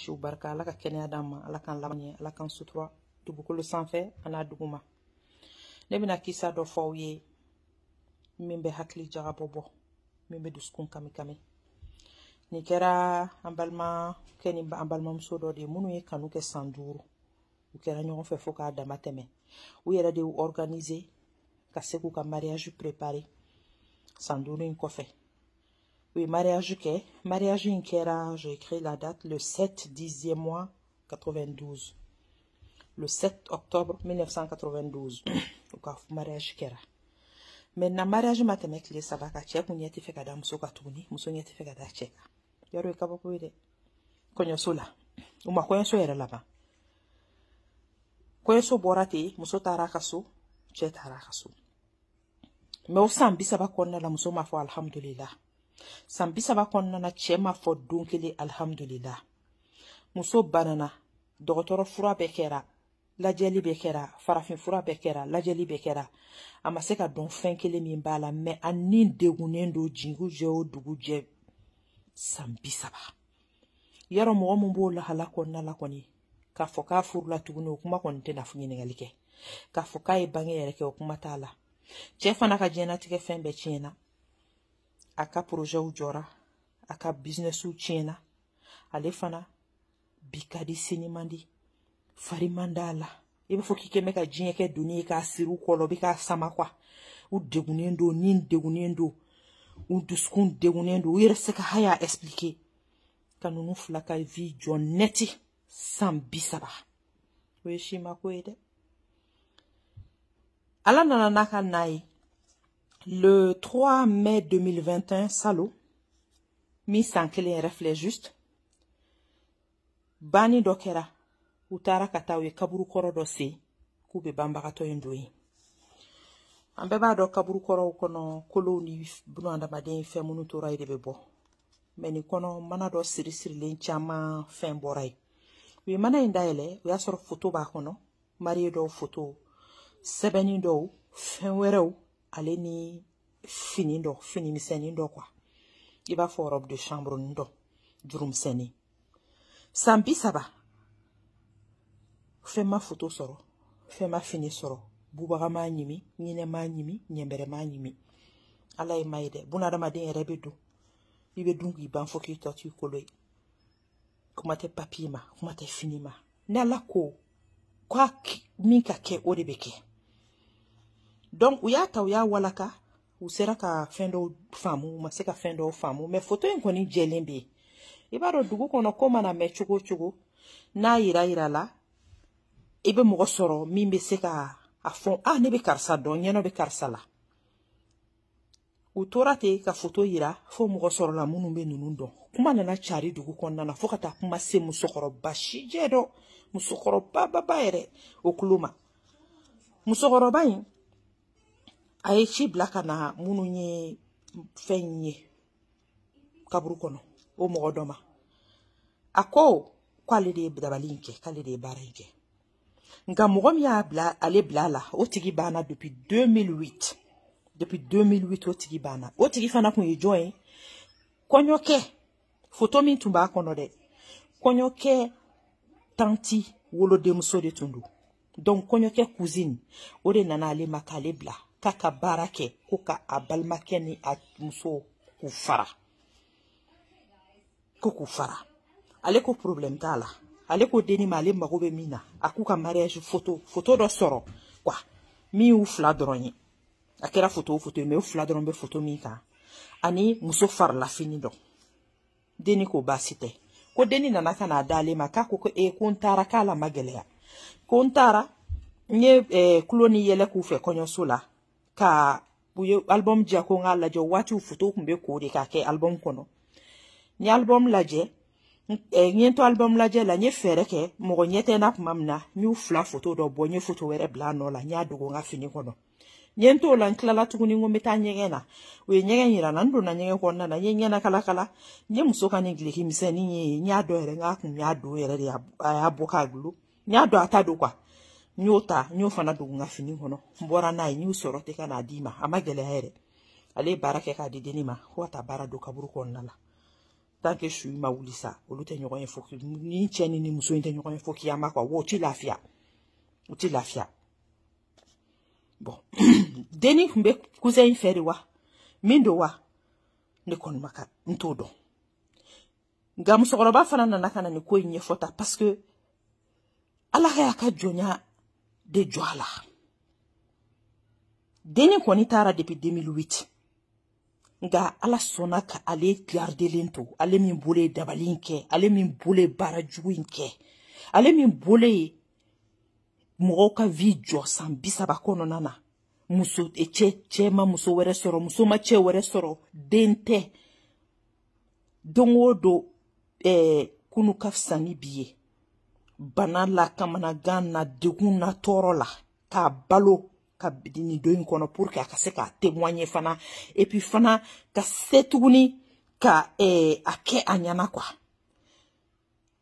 Shu barka ala ka kɛnɛya d'an ma, ala k'an laban ɲɛ, ala k'an sutura dugukolo sanfɛ an'a duguma. Ne bɛna kisa dɔ fɔ aw ye min bɛ hakili jagabɔ bɔ, min bɛ dusukun kami kami. Nin kɛra an balimakɛ ni an balimamuso dɔ de minnu ye kanu kɛ san 5 u kɛra ɲɔgɔn fɛ fo k'a dama tɛmɛ. U yɛrɛ de organiser ka se k'u ka mariage préparer san 5 in kɔfɛ. U ye mariage kɛ. Mariage in kɛra, j'ai écrit la date, le 7 10e mois 92. Le 7 octobre 1992. U ka mariage kɛra. Maintenant mariage ma tɛmɛ tile 3 ka cɛ kun ɲɛ tɛ fɛ ka da muso ka tuguni, muso ɲɛ tɛ fɛ ka da cɛ kan. Yɔrɔ ye kabako ye dɛ. Kɔɲɔso la. U ma kɔɲɔso yɛrɛ laban. Kɔɲɔso bɔra ten, muso taara ka so, cɛ taara ka so. Mais o san 30 kɔnɔna la muso ma fɔ alhamdulillah. San 30 kɔnɔna na cɛ ma fɔ don kelen alhamdulillah. Muso banana, dɔgɔtɔrɔ fura bɛɛ kɛra, lajɛli bɛɛ kɛra, farafin fura bɛɛ kɛra, lajɛli bɛɛ kɛra. A ma se ka dɔn fɛn kelen min b'a la, mais a ni degunnen don jingu jɛ o dugu jɛ san 30. Yɔrɔ mɔgɔ mun b'o lahala kɔnɔna la kɔni, k'a fɔ k'a furula tuguni o kuma kɔni tɛ na fɔ ɲininkali kɛ. K'a fɔ k'a ye bange yɛrɛ kɛ o kuma t'a la. Cɛ fana ka diɲɛnatigɛ fɛn bɛɛ tiɲɛna. A ka projetw jɔra, a ka businessw tiɲɛna. Ale fana bi ka di sini man di, fari man d'a la. I b'a fɔ k'i kɛmɛ ka diɲɛ kɛ doni ye k'a siri u kɔlɔ, bɛ k'a sama quoi. U degunnen don, ni degunnen don, u dusukun degunnen don, u yɛrɛ se ka haya expliquer. Ka ninnu fila ka vie jɔ neti san 30. O ye si ma ko ye dɛ. Ala nana n'a ka na ye. Le 3 mai 2021, Salo, mi san kelen yɛrɛ filɛ juste, bani dɔ kɛra, u taara ka taa u ye kaburu kɔrɔ dɔ se, k'u bɛ banbagatɔ in don ye. An bɛɛ b'a dɔn kaburu kɔrɔw kɔnɔ kolow ni buna adamaden fɛn minnu tora ye de bɛ bɔ. Mais nin kɔnɔ mana dɔ siri sirilen caman fɛn bɔra ye. U ye mana in dayɛlɛ, u y'a sɔrɔ photo b'a kɔnɔ, marié dɔw photo, sɛbɛnni dɔw, fɛn wɛrɛw, ale ni fini dɔ, fini misɛnnin dɔ quoi. I b'a fɔ robe de chambre nin dɔ, juru misɛnnin. San 30, fɛn ma photo sɔrɔ, fɛn ma fini sɔrɔ, bubaga m'a ɲimi, ɲinɛ m'a ɲimi, ɲɛmbɛrɛ m'a ɲimi. Ala ye ma ye dɛ, buna adamaden yɛrɛ bɛ don. I bɛ dun k'i ban fɔ k'i tɔ t'i kolo ye. Kuma tɛ papier ma, kuma tɛ fini ma. Ni Ala ko, k'a min ka kɛ o de bɛ kɛ. Donc u y'a ta u y'a walaka, u sera ka fɛn dɔw faamu, u ma se ka fɛn dɔw faamu, mais photo in kɔni jɛlen bɛ yen. I b'a dɔn dugu kɔnɔ ko mana mɛn cogo cogo, n'a yira la, i bɛ mɔgɔ sɔrɔ min bɛ se ka a fɔ, ah ne bɛ karisa dɔn, ɲɛnɔ bɛ karisa la. U tora ten ka photo yira fo mɔgɔ sɔrɔ la minnu bɛ ninnu dɔn. Kuma nana cari dugu kɔnɔna na fo ka taa kuma se musokɔrɔba si jɛ dɔ, musokɔrɔba baba yɛrɛ o kulo ma. Musokɔrɔba in a ye ci bila ka na minnu ye fɛn ye kaburu kɔnɔ o mɔgɔ dɔ ma. A ko k'ale de ye dabali in kɛ, k'ale de ye baara in kɛ. Nka mɔgɔ min y'a bila ale bila la, o tigi banna depuis 2008. Depuis 2008 o tigi banna. O tigi fana kun ye jɔn ye? Kɔɲɔkɛ, photo min tun b'a kɔnɔ dɛ. Kɔɲɔkɛ tanti wolodenmuso de tun don. Donc kɔɲɔkɛ cousine o de nana ale ma k'ale bila k'a ka baara kɛ ko ka a balimakɛ ni a muso k'u fara. Ko k'u fara. Ale ko problème t'a la. Ale ko deni ma ale mago bɛ min na, a k'u ka mariage photo dɔ sɔrɔ quoi. Min y'u fila dɔrɔn ye. A kɛra photo ye, mais u fila dɔrɔn bɛ photo min kan. Ani muso farila fini dɔ. Deni ko baasi tɛ. Ko deni nana ka na d'ale ma k'a ko ko ko n taara k'a la ma gɛlɛya. Ko n taara n ye kulo ni yɛlɛ k'u fɛ kɔɲɔso la ka u ye album diya ko n k'a lajɛ waatiw photo kun bɛ ko de k'a kɛ album kɔnɔ. N ye album lajɛ, n ye to album lajɛ la, n ye fɛɛrɛ kɛ mɔgɔ ɲɛ tɛ na kuma min na, n y'u fila photo dɔ bɔ, n ye photo wɛrɛ bila a nɔ la, n y'a dogo n ka fini kɔnɔ. N ye n t'o la, n tilala tuguni ko n bɛ taa ɲɛgɛn na. U ye ɲɛgɛn yira na, n donna ɲɛgɛn kɔnɔna na, n ye ɲɛna kala kala. N ye muso ka nin gileki misɛnnin ye, n y'a dɔn yɛrɛ, n k'a kun y'a don yɛrɛ de, a y'a bɔ k'a gulo. N y'a dɔn a ta don quoi. N y'o ta, n y'o fana dogo n ka fini kɔnɔ. N bɔra n'a ye, n y'u sɔrɔ ten ka n'a d'i ma. A ma gɛlɛya yɛrɛ. Ale ye baara kɛ k'a di deni ma, fo ka taa baara don kaburu kɔnɔna la. tant que je suis ma wuli ça olu te ɲɔgɔn ye fo ni cɛ ni muso in tɛ ɲɔgɔn ye fo kiyama quoi wo ti lafiya o ti lafiya bon deni kun bɛ cousin in fɛ de wa min do wa ne kɔni ma ka n t'o dɔn nka musokɔrɔba fana nana ka na ni ko in ɲɛfɔ ta parce que ala y'a ka jɔnya de jɔ a la deni kɔni taara depuis 2008 nga ala sɔnna ka ale gardelen to ale min bolo dabali in kɛ ale min bolo baara jugu in kɛ ale min bolo mɔgɔw ka vie jɔ san 30 kɔnɔna na muso cɛ ma muso wɛrɛ sɔrɔ muso ma cɛ wɛrɛ sɔrɔ den tɛ don o don kunu ka fisa ni bi ye bana la kamanagan na degun na tɔɔrɔ la k'a balo ka nin do in kɔnɔ pour que a ka se k'a témoigner fana et puis fana ka se tuguni ka a kɛ a ɲana quoi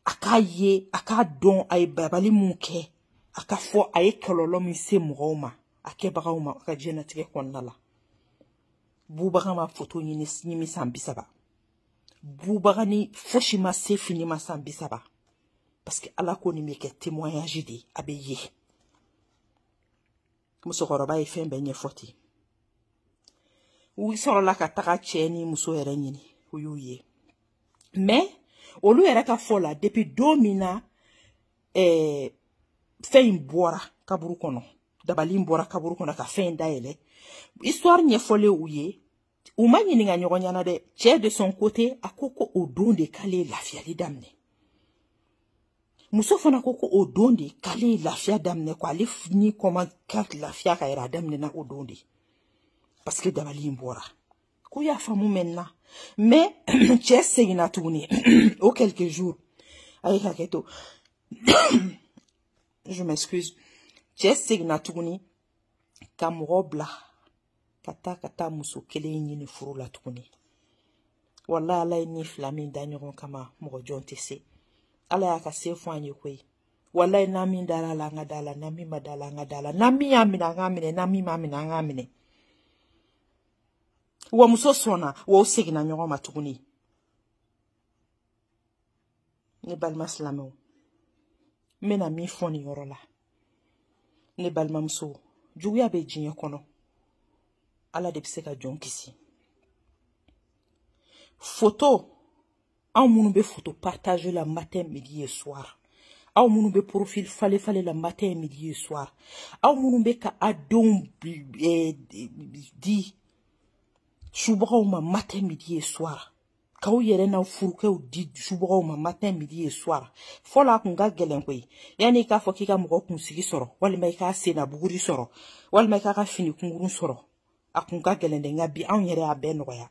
a k'a ye a k'a dɔn a ye babali mun kɛ a ka fɔ a ye kɔlɔlɔ min se mɔgɔw ma a kɛbagaw ma a ka diɲɛnatigɛ kɔnɔna la bubaga ma photo ɲimi san 30 bubaga ni fosi ma se fini ma san 30 parce que ala ko nin bɛ kɛ témoignage de a bɛ ye musokɔrɔba ye fɛn bɛɛ ɲɛfɔ ten u sɔrɔla ka taga cɛ ni muso yɛrɛ ɲini u y'u ye mais olu yɛrɛ ka fɔ la depuis don min na fɛn in bɔra kaburu kɔnɔ dabali in bɔra kaburu kɔnɔ ka fɛn in dayɛlɛ histoire ɲɛfɔlen u ye u ma ɲininka ɲɔgɔn ɲɛna dɛ cɛ de son côté a ko ko o don de k'ale lafiyali daminɛ muso fana ko ko o don de k'ale lafiya daminɛ ko ale ni kɔma ka lafiya ka yɛrɛ a daminɛna o don de parce que dabali in bɔra ko y'a faamu maintenant mais cɛ seginna tuguni o quelques jours a ye hakɛ to je m'excuse cɛ seginna tuguni ka mɔgɔ bila ka taa muso kelen ɲini furu la tuguni wallahi ala ye ni fila min da ɲɔgɔn kama mɔgɔ jɔn tɛ se ala y'a ka se fɔ an ye koyi wallahi na min dara la an ka da la na min ma da la an ka da la na min y'a minɛ an k'a minɛ na min m'a minɛ an k'a minɛ wa muso sɔnna wa o seginna ɲɔgɔn ma tuguni ne balima silamɛw n bɛna min fɔ nin yɔrɔ la ne balimamuso juguya bɛ diɲɛ kɔnɔ ala de bɛ se ka jɔn kisi photo aw minnu bɛ photo partager la matin midi et soir aw minnu bɛ profil falen la matin midi et soir aw minnu bɛ ka a denw di subagaw ma matin midi et soir k'aw yɛrɛ n'aw furukɛw di subagaw ma matin midi et soir fɔlɔ a kun ka gɛlɛn koyi yanni i k'a fɔ k'i ka mɔgɔ kunsigi sɔrɔ walima i k'a sennabuguri sɔrɔ walima i k'a ka fini kunkurun sɔrɔ a kun ka gɛlɛn dɛ nka bi anw yɛrɛ y'a bɛɛ nɔgɔya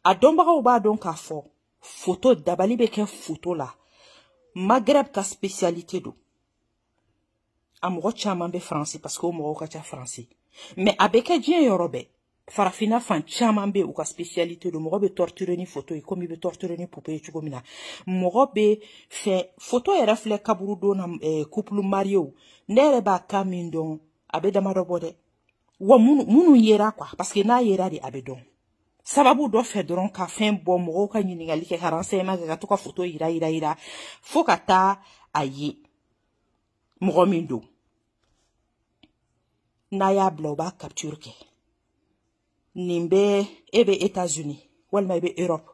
a dɔnbagaw b'a dɔn k'a fɔ photo dabali bɛ kɛ photo la Maghreb ka spécialité do a mɔgɔ caman bɛ faransi parce que o mɔgɔw ka ca faransi mais a bɛ kɛ diɲɛ yɔrɔ bɛɛ farafina fan caman bɛ u ka spécialité do mɔgɔ bɛ torturer ni photo ye comme i bɛ torturer ni poupée ye cogo min na mɔgɔ bɛ fɛ photo yɛrɛ filɛ kaburu don na couple marié ne yɛrɛ b'a cas min dɔn a bɛ damadɔ bɔ dɛ wa minnu yera quoi parce que n'a yera de a bɛ dɔn sababu dɔ fɛ dɔrɔn ka fɛn bɔ mɔgɔw ka ɲininkali kɛ ka renseignement kɛ ka to ka photo yira fo ka taa a ye mɔgɔ min don n'a y'a bila u b'a capture kɛ nin bɛ e bɛ États-Unis walima i bɛ Europe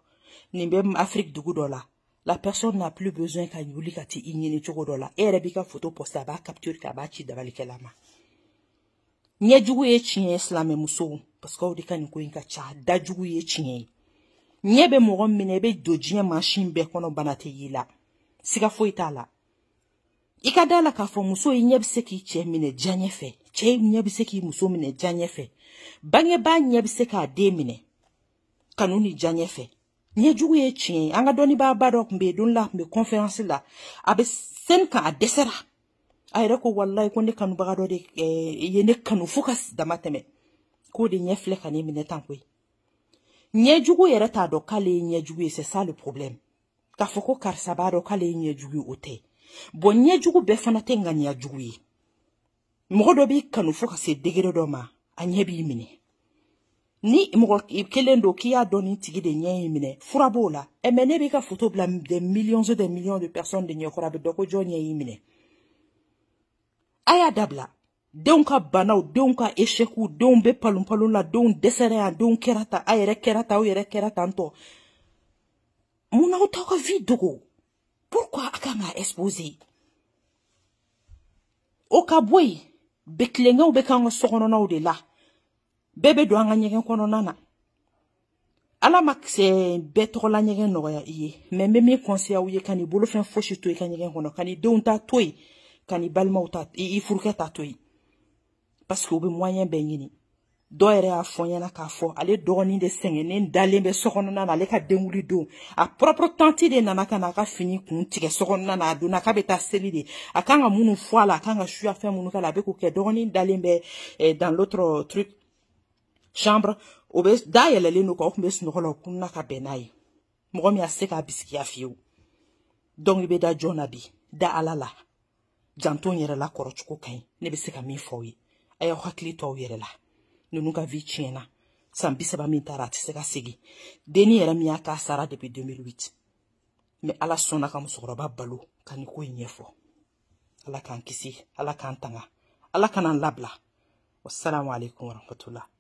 nin bɛ Afrique dugu dɔ la la personne n'a plus besoin ka wuli ka t'i ɲini cogo dɔ la e yɛrɛ b'i ka photo poster a b'a capture kɛ a b'a ci dabalikɛla ma ɲɛjugu ye tiɲɛ ye silamɛ musow parce que aw de ka nin ko in ka ca dajugu ye tiɲɛ ye ɲɛ bɛ mɔgɔ minɛ i bɛ don diɲɛ mansin bɛɛ kɔnɔ bana tɛ y'i la siga foyi t'a la i ka da la k'a fɔ muso i ɲɛ bɛ se k'i cɛ minɛ diɲɛ fɛ cɛ ɲɛ bɛ se k'i muso minɛ diɲɛ fɛ bangebaa ɲɛ bɛ se k'a den minɛ kanu ni diɲɛ fɛ ɲɛjugu ye tiɲɛ ye an ka dɔnnibaa dɔ tun bɛ yen don la tun bɛ conférence la a bɛ scène kan a dɛsɛra a yɛrɛ ko wallahi ko ne kanubaga dɔ de ye ne kanu fo ka dama tɛmɛ k'o de ɲɛ filɛ ka ne minɛ tan koyi ɲɛjugu yɛrɛ t'a dɔn k'ale ye ɲɛjugu ye c'est ça le problème k'a fɔ ko karisa b'a dɔn k'ale ye ɲɛjugu ye o tɛ bon ɲɛjugu bɛɛ fana tɛ ŋaniya jugu ye mɔgɔ dɔ b'i kanu fo ka se degré dɔ ma a ɲɛ b'i minɛ ni mɔgɔ kelen do k'i y'a dɔn ni tigi de ɲɛ in minɛ fura b'o la mais ne b'i ka photo bila des millions et des millions de personnes de ɲɛkɔrɔ a bɛ dɔn ko jɔn ɲɛ y'i minɛ a y'a dabila denw ka banaw denw ka échecw denw bɛ palon la denw dɛsɛra yan denw kɛra ta a yɛrɛ kɛra ta aw yɛrɛ kɛra tan tɔ mun n'aw t'aw ka vie dogo pourquoi a kan ka exposer o ka bɔ yen bɛtilengɛw bɛ k'an ka sokɔnɔnaw de la bɛɛ bɛ don an ka ɲɛgɛn kɔnɔna na ala ma bɛɛ tɔgɔla ɲɛgɛn nɔgɔya i ye mais n bɛ min conseiller aw ye ka n'i bolofɛn fosi to i ka ɲɛgɛn kɔnɔ ka n'i denw ta to yen ka n'i balimaw ta i furukɛ ta to yen parce que u bɛ moyen bɛɛ ɲini dɔ yɛrɛ y'a fɔ ɲɛna k'a fɔ ale dɔgɔnin de sɛgɛnnen dalen bɛ sokɔnɔna na ale ka denwuli don a propre tante de nana ka na a ka fini kun tigɛ sokɔnɔna na a donna k'a bɛ taa seli de a kan ka minnu fɔ a la a kan ka suya fɛn minnu k'a la a bɛ k'o kɛ dɔgɔnin dalen bɛ dans l'autre truc chambre o bɛ da yɛlɛlen don ka o tun bɛ sunɔgɔ la o kunna ka bɛn n'a ye mɔgɔ min a se k'a bisikiya fiyewu donc i bɛ da jɔn na bi da ala la janto n yɛrɛ la kɔrɔcogo ka ɲi ne bɛ se ka min fɔ aw ye a y'aw hakili to aw yɛrɛ la ninnu ka vie tiɲɛna san 30 min taara a tɛ se ka segin denni yɛrɛ min y'a k'a sara depuis 2008 mais ala sɔnna ka musokɔrɔba balo ka nin ko in ɲɛfɔ ala k'an kisi ala k'an tanga ala kan'an labila wassalamu alaikum warahmatullah